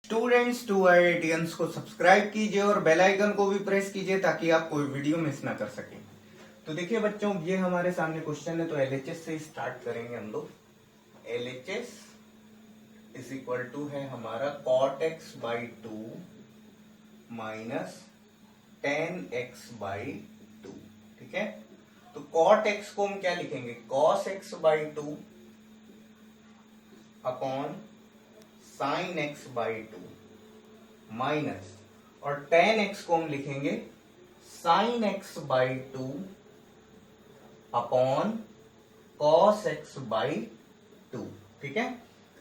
Students to IITians को subscribe कीजिए और बेल आइकन को भी प्रेस कीजिए ताकि आप कोई वीडियो मिस ना कर सकें। तो देखिए बच्चों, ये हमारे सामने क्वेश्चन है, तो एलएचएस से स्टार्ट करेंगे हम लोग। एलएचएस इज इक्वल टू है हमारा cot x by 2 minus ten x by 2। ठीक है, तो cot x को हम क्या लिखेंगे, cos x by 2 upon sine x by 2 minus, और टेन एक्स को हम लिखेंगे sine x by 2 upon cos x by 2। ठीक है,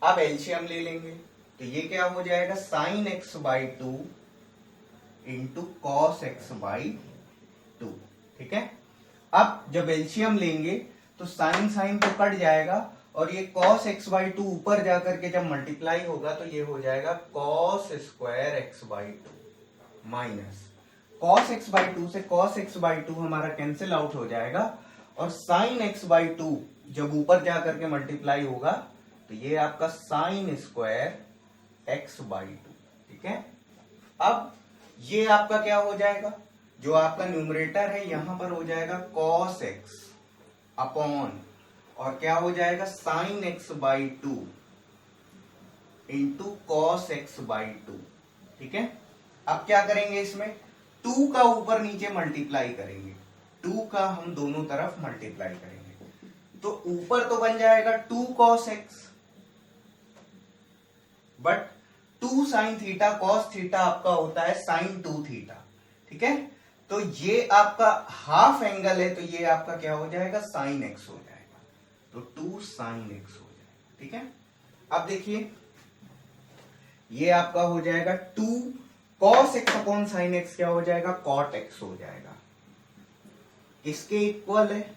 अब एलसीएम ले लेंगे तो ये क्या हो जाएगा, sine x by 2 into cos x by 2। ठीक है, अब जब एलसीएम लेंगे तो साइन साइन तो कट जाएगा और ये cos x बाई 2 ऊपर जाकर के जब मल्टीप्लाई होगा तो ये हो जाएगा cos square x by 2 minus cos x by 2 से cos x बाई 2 हमारा कैंसिल आउट हो जाएगा, और sin x बाई 2 जब ऊपर जाकर के मल्टीप्लाई होगा तो ये आपका sin स्क्वायर x बाई 2। ठीक है, अब ये आपका क्या हो जाएगा, जो आपका न्यूमरेटर है यहां पर हो जाएगा cos x अपॉन, और क्या हो जाएगा sine x by 2 into cos x by 2। ठीक है, अब क्या करेंगे, इसमें 2 का ऊपर नीचे मल्टीप्लाई करेंगे, 2 का हम दोनों तरफ मल्टीप्लाई करेंगे, तो ऊपर तो बन जाएगा 2 cos x, but 2 sine theta cos theta आपका होता है साइन 2 थीटा। ठीक है, तो ये आपका हाफ एंगल है, तो ये आपका क्या हो जाएगा, साइन एक्स हो जाएगा, तो 2 साइन एक्स हो जाएगा। ठीक है, अब देखिए ये आपका हो जाएगा 2 cos x upon sine x क्या हो जाएगा, कॉट एक्स हो जाएगा। किसके इक्वल है,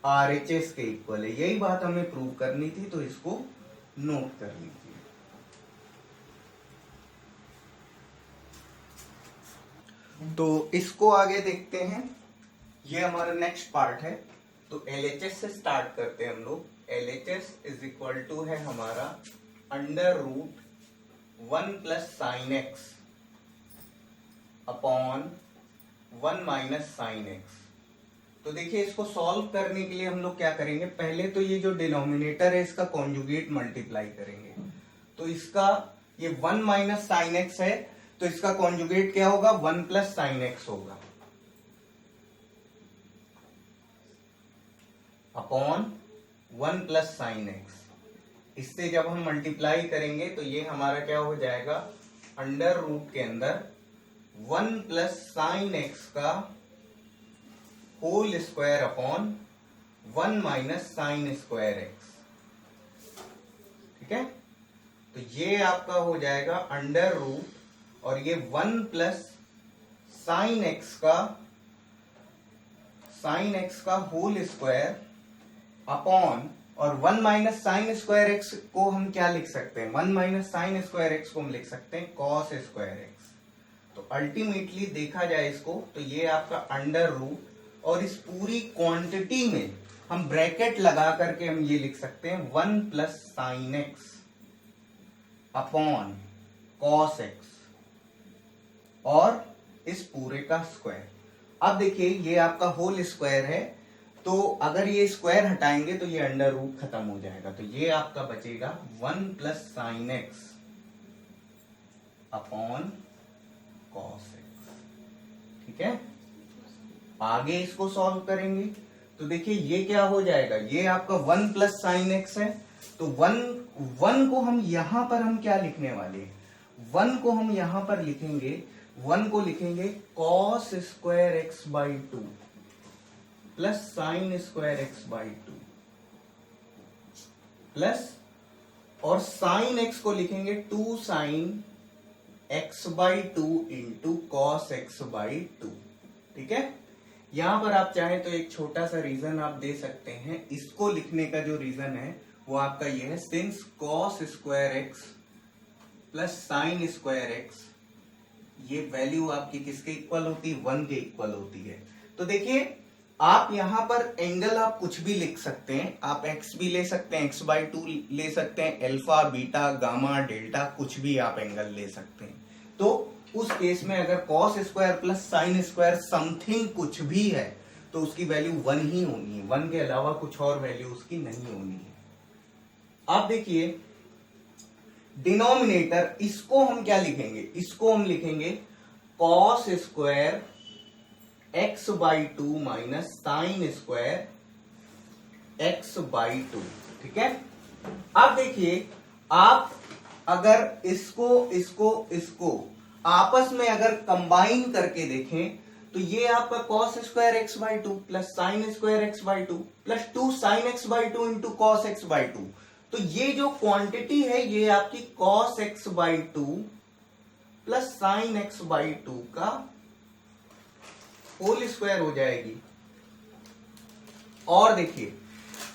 आरएचएस के इक्वल है। यही बात हमें प्रूव करनी थी, तो इसको नोट कर लीजिए। तो इसको आगे देखते हैं, ये हमारा नेक्स्ट पार्ट है। तो एलएचएस से स्टार्ट करते हैं हम लोग। एलएचएस इज इक्वल टू है हमारा under root 1 plus sine x upon 1 minus sine x. तो देखिए इसको सॉल्व करने के लिए हम लोग क्या करेंगे, पहले तो ये जो डिनोमिनेटर है इसका कॉन्जुगेट मल्टीप्लाई करेंगे। तो इसका ये 1 माइनस साइन एक्स है, तो इसका कॉन्जुगेट क्या होगा, 1 प्लस साइन एक्स होगा अपॉन 1 प्लस साइन एक्स। इससे जब हम मल्टीप्लाई करेंगे तो ये हमारा क्या हो जाएगा, अंडर रूट के अंदर 1 प्लस साइन एक्स का whole square upon 1 minus sine square x. ठीक है, तो ये आपका हो जाएगा अंडर रूट, और ये 1 प्लस साइन एक्स का होल स्क्वायर अपॉन, और 1 माइनस साइन स्क्वायर एक्स को हम क्या लिख सकते हैं, 1 माइनस साइन स्क्वायर एक्स को हम लिख सकते हैं कॉस स्क्वायर एक्स। तो अल्टीमेटली देखा जाए इसको, तो ये आपका अंडर रूट, और इस पूरी क्वांटिटी में हम ब्रैकेट लगा करके हम ये लिख सकते हैं 1 plus sine x upon cos x, और इस पूरे का स्क्वायर। अब देखिए ये आपका होल स्क्वायर है, तो अगर ये स्क्वायर हटाएंगे तो ये अंडर रूट खत्म हो जाएगा, तो ये आपका बचेगा 1 plus sine x upon cos x. ठीक है, आगे इसको सॉल्व करेंगे तो देखिए ये क्या हो जाएगा, ये आपका 1 प्लस साइन एक्स है, तो 1 को हम यहां पर हम क्या लिखने वाले हैं, 1 को हम यहां पर लिखेंगे, 1 को लिखेंगे cos square x by 2 plus sine square x by 2 plus, और साइन एक्स को लिखेंगे 2 sine x by 2 into cos x by 2। ठीक है, यहां पर आप चाहें तो एक छोटा सा रीजन आप दे सकते हैं। इसको लिखने का जो रीजन है वो आपका ये है, since cos square x plus sine square x, ये वैल्यू आपकी किसके इक्वल होती है, 1 के इक्वल होती है। तो देखिए आप यहां पर एंगल आप कुछ भी लिख सकते हैं, आप एक्स भी ले सकते हैं, x/2 ले सकते हैं, अल्फा बीटा गामा डेल्टा कुछ भी आप एंगल ले सकते हैं। तो उस केस में अगर cos square plus sine square something कुछ भी है तो उसकी वैल्यू 1 ही होनी है, 1 के अलावा कुछ और वैल्यू उसकी नहीं होनी है। आप देखिए डिनोमिनेटर, इसको हम क्या लिखेंगे, इसको हम लिखेंगे cos square x/2 minus sine square x/2। ठीक है। अब देखिए आप अगर इसको आपस में अगर कंबाइन करके देखें तो ये आपका cos square x/2 plus sine square x/2 plus 2 sine x/2 into cos x/2, तो ये जो क्वांटिटी है ये आपकी cos x/2 plus sine x/2 का होल स्क्वायर हो जाएगी। और देखिए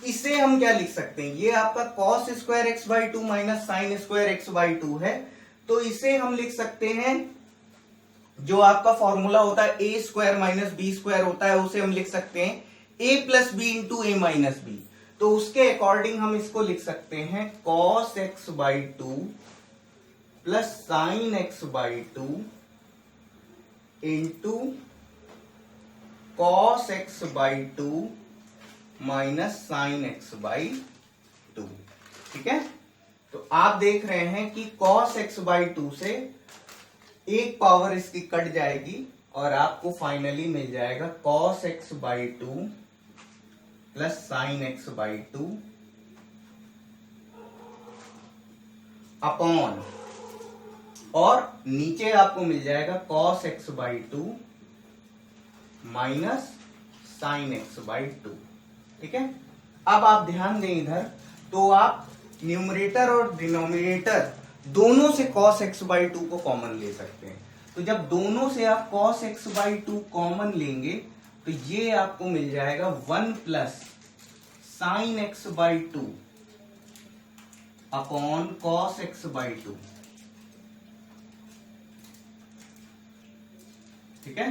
इसे हम क्या लिख सकते हैं, ये आपका cos square x/2 minus sine square x/2 है, तो इसे हम लिख सकते हैं, जो आपका फॉर्मूला होता है a square minus b square होता है, उसे हम लिख सकते हैं a plus b into a minus b. तो उसके अकॉर्डिंग हम इसको लिख सकते हैं cos x/2 plus sine x/2 into cos x/2 minus sine x/2। ठीक है। तो आप देख रहे हैं कि cos x/2 से एक पावर इसकी कट जाएगी और आपको फाइनली मिल जाएगा cos x/2 plus sine x/2 upon, और नीचे आपको मिल जाएगा cos x/2 minus sine x/2। ठीक है। अब आप ध्यान दें इधर, तो आप न्यूमरेटर और डिनोमिनेटर दोनों से cos x/2 को कॉमन ले सकते हैं। तो जब दोनों से आप cos x/2 कॉमन लेंगे तो ये आपको मिल जाएगा 1 plus sine x/2 upon cos x/2। ठीक है।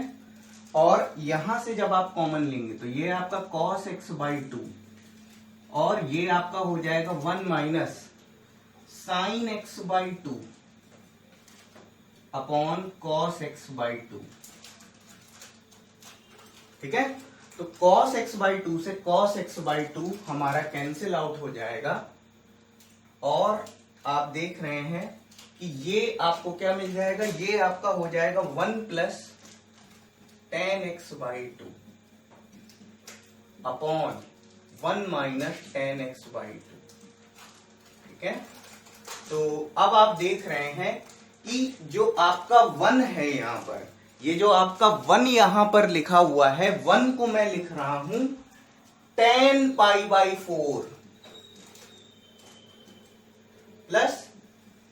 और यहां से जब आप कॉमन लेंगे तो ये आपका cos x/2 और ये आपका हो जाएगा 1 minus sine x/2 upon cos x/2। ठीक है। तो cos x/2 से cos x/2 हमारा कैंसिल आउट हो जाएगा और आप देख रहे हैं कि ये आपको क्या मिल जाएगा, ये आपका हो जाएगा 1 plus tan x/2 upon 1 minus tan x/2। ठीक है। तो अब आप देख रहे हैं कि जो आपका 1 है यहां पर, ये जो आपका 1 यहां पर लिखा हुआ है, 1 को मैं लिख रहा हूं tan π/4 plus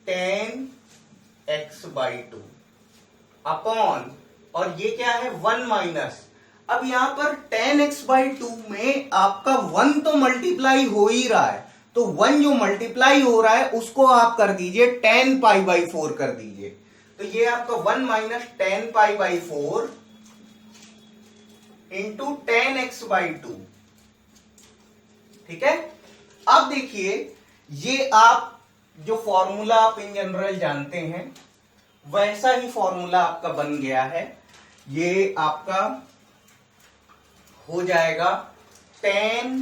tan x/2 upon, और ये क्या है 1 माइनस, अब यहां पर tan x/2 में आपका 1 तो मल्टीप्लाई हो ही रहा है, तो 1 जो मल्टीप्लाई हो रहा है उसको आप कर दीजिए tan π/4 कर दीजिए। तो ये आपका 1 minus tan π/4 into tan x/2। ठीक है। अब देखिए ये आप जो फॉर्मूला आप इन जनरल जानते हैं वैसा ही फॉर्मूला आपका बन गया है। ये आपका हो जाएगा tan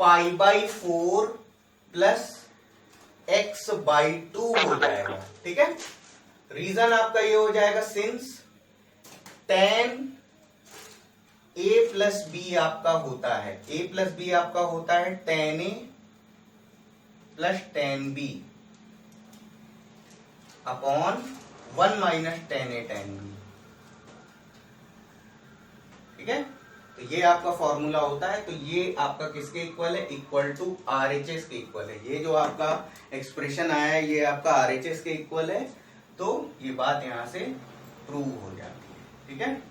π/4 प्लस x/2 हो जाएगा। ठीक है। रीजन आपका ये हो जाएगा since tan a plus b आपका होता है, a प्लस बी आपका होता है tan a plus tan b upon 1 minus tan a tan b। ठीक है। तो ये आपका फॉर्मूला होता है। तो ये आपका किसके इक्वल है, इक्वल टू RHS के इक्वल है। ये जो आपका एक्सप्रेशन आया है ये आपका RHS के इक्वल है। तो ये बात यहां से प्रूव हो जाती है। ठीक है।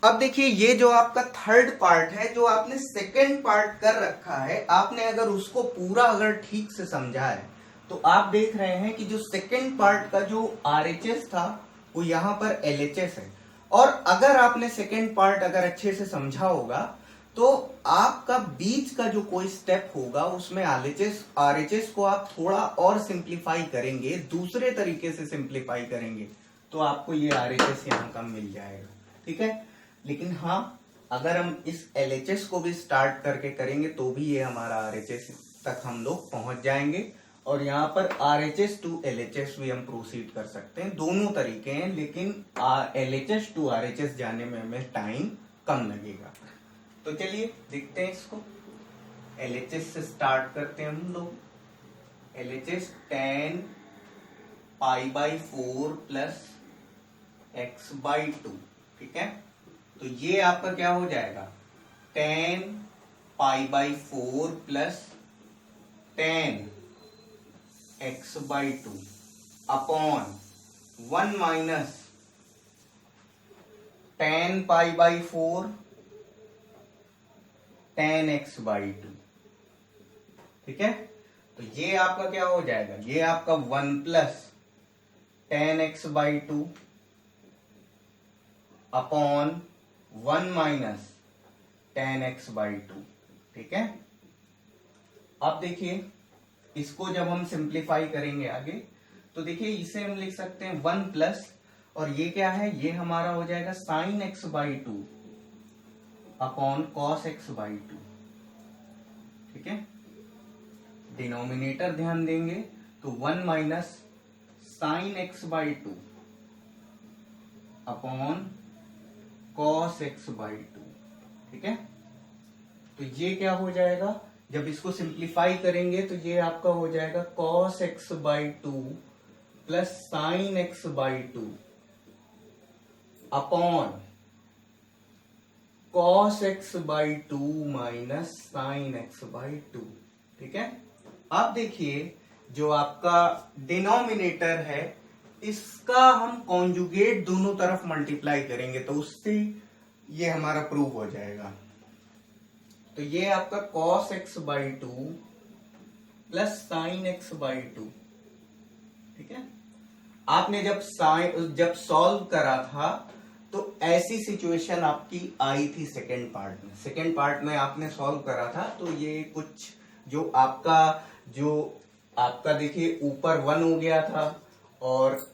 अब देखिए ये जो आपका थर्ड पार्ट है, जो आपने सेकेंड पार्ट कर रखा है, आपने अगर उसको पूरा अगर ठीक से समझा है तो आप देख रहे हैं कि जो सेकेंड पार्ट का जो RHS था वो यहाँ पर LHS है। और अगर आपने सेकेंड पार्ट अगर अच्छे से समझा होगा तो आपका बीच का जो कोई स्टेप होगा उसमें RHS को आप थोड़ा और सिंप्लीफाई करेंगे, दूसरे तरीके से सिंप्लीफाई करेंगे तो आपको ये RHS यहाँ का मिल जाएगा, ठीक है। लेकिन हाँ, अगर हम इस LHS को भी स्टार्ट करके करेंगे तो भी ये हमारा RHS तक हम लोग पहुंच जाएंगे। और यहाँ पर RHS टू LHS भी हम प्रोसीड कर सकते हैं, दोनों तरीके हैं, लेकिन LHS टू RHS जाने में हमें टाइम कम लगेगा। तो चलिए देखते हैं इसको। LHS से स्टार्ट करते हैं हम लोग। LHS 10 π/4 प्लस x/2, ठीक है। तो ये आपका क्या हो जाएगा 10 π/4 plus 10 x/2 upon 1 minus 10 π/4 10 x/2, ठीक है। तो ये आपका क्या हो जाएगा, ये आपका 1 plus 10 x/2 upon 1 minus 10 x/2, ठीक है। अब देखिए इसको जब हम सिंप्लीफाई करेंगे आगे तो देखिए इसे हम लिख सकते हैं 1 प्लस, और ये क्या है, ये हमारा हो जाएगा sin x/2 upon cos x/2, ठीक है। डिनोमिनेटर ध्यान देंगे तो 1 minus sin x/2 upon cos x/2, ठीक है। तो ये क्या हो जाएगा, जब इसको सिंप्लीफाई करेंगे तो ये आपका हो जाएगा cos x/2 plus sin x/2 upon cos x/2 minus sin x/2, ठीक है। अब देखिए जो आपका डिनोमिनेटर है इसका हम कॉन्जुगेट दोनों तरफ मल्टीप्लाई करेंगे तो उससे ये हमारा प्रूव हो जाएगा। तो ये आपका cos x/2 plus sin x/2, ठीक है। आपने जब सॉल्व करा था तो ऐसी सिचुएशन आपकी आई थी सेकेंड पार्ट में आपने सॉल्व करा था। तो ये कुछ जो आपका देखिए ऊपर 1 हो गया था और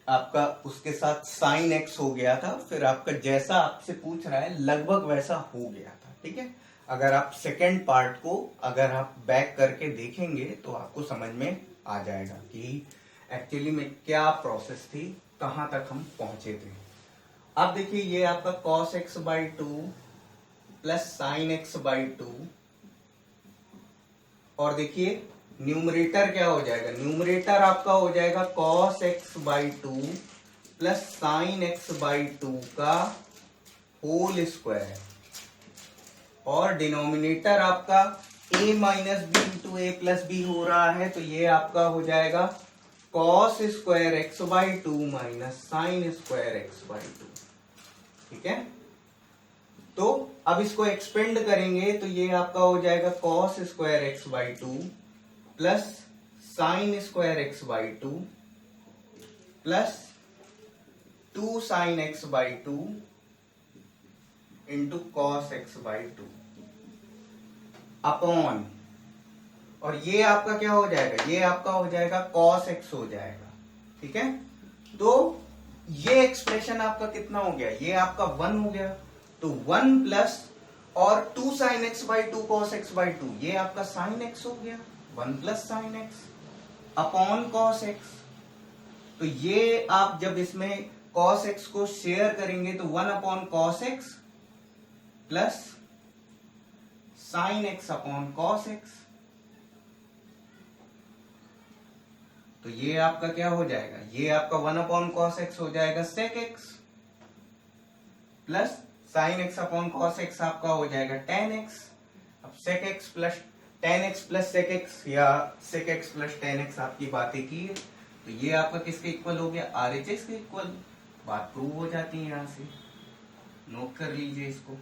आपका उसके साथ sin x हो गया था, फिर आपका जैसा आपसे पूछ रहा है लगभग वैसा हो गया था, ठीक है। अगर आप सेकेंड पार्ट को अगर आप बैक करके देखेंगे तो आपको समझ में आ जाएगा कि एक्चुअली में क्या प्रोसेस थी, कहां तक हम पहुंचे थे। अब देखिए ये आपका cos x/2 plus sin x/2, और देखिए न्यूमरेटर क्या हो जाएगा, न्यूमरेटर आपका हो जाएगा cos x/2 plus sin x/2 का होल स्क्वायर, और डिनोमिनेटर आपका a minus b into a plus b हो रहा है तो ये आपका हो जाएगा cos square x/2 minus sin square x/2, ठीक है। तो अब इसको एक्सपेंड करेंगे तो ये आपका हो जाएगा cos square x/2 plus sin square x/2 plus 2 sin x/2 into cos x/2 upon, और ये आपका क्या हो जाएगा, ये आपका हो जाएगा cos x हो जाएगा, ठीक है। तो ये एक्सप्रेशन आपका कितना हो गया, ये आपका 1 हो गया, तो 1 प्लस और 2 sin x/2 cos x/2, ये आपका sin x हो गया, 1 plus sin x upon cos x। तो ये आप जब इसमें cos x को शेयर करेंगे तो 1 upon cos x plus sin x upon cos x, तो ये आपका क्या हो जाएगा, ये आपका 1 अपॉन cos x हो जाएगा sec x plus sin x upon cos x आपका हो जाएगा tan x। अब sec x plus tan x plus sec x या sec x plus tan x आपकी बातें की है, तो ये आपका किसके इक्वल हो गया, RHS के इक्वल। बात प्रूव हो जाती है, यहां से नोट कर लीजिए इसको।